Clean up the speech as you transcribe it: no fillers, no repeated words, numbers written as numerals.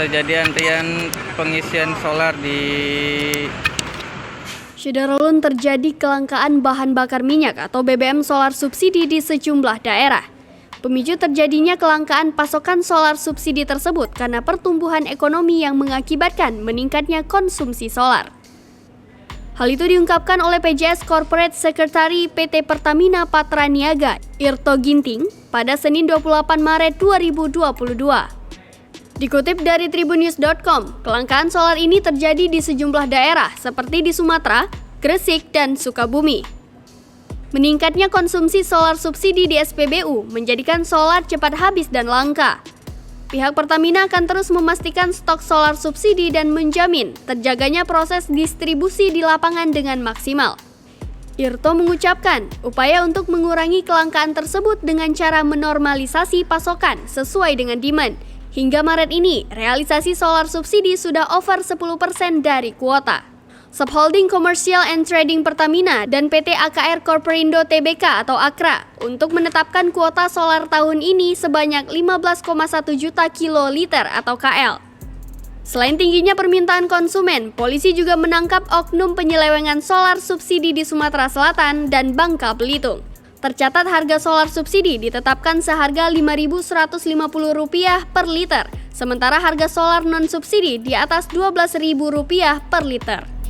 terjadi antrian pengisian solar di Syederalun terjadi kelangkaan bahan bakar minyak atau BBM solar subsidi di sejumlah daerah. Pemicu terjadinya kelangkaan pasokan solar subsidi tersebut karena pertumbuhan ekonomi yang mengakibatkan meningkatnya konsumsi solar. Hal itu diungkapkan oleh PJS Corporate Secretary PT Pertamina Patra Niaga, Irto Ginting, pada Senin 28 Maret 2022. Dikutip dari tribunnews.com, kelangkaan solar ini terjadi di sejumlah daerah seperti di Sumatera, Gresik, dan Sukabumi. Meningkatnya konsumsi solar subsidi di SPBU menjadikan solar cepat habis dan langka. Pihak Pertamina akan terus memastikan stok solar subsidi dan menjamin terjaganya proses distribusi di lapangan dengan maksimal. Irto mengucapkan upaya untuk mengurangi kelangkaan tersebut dengan cara menormalisasi pasokan sesuai dengan demand. Hingga Maret ini, realisasi solar subsidi sudah over 10% dari kuota. Subholding Commercial and Trading Pertamina dan PT AKR Corperindo Tbk atau AKRA untuk menetapkan kuota solar tahun ini sebanyak 15,1 juta kiloliter atau KL. Selain tingginya permintaan konsumen, polisi juga menangkap oknum penyelewengan solar subsidi di Sumatera Selatan dan Bangka Belitung. Tercatat harga solar subsidi ditetapkan seharga Rp5.150 per liter, sementara harga solar non-subsidi di atas Rp12.000 per liter.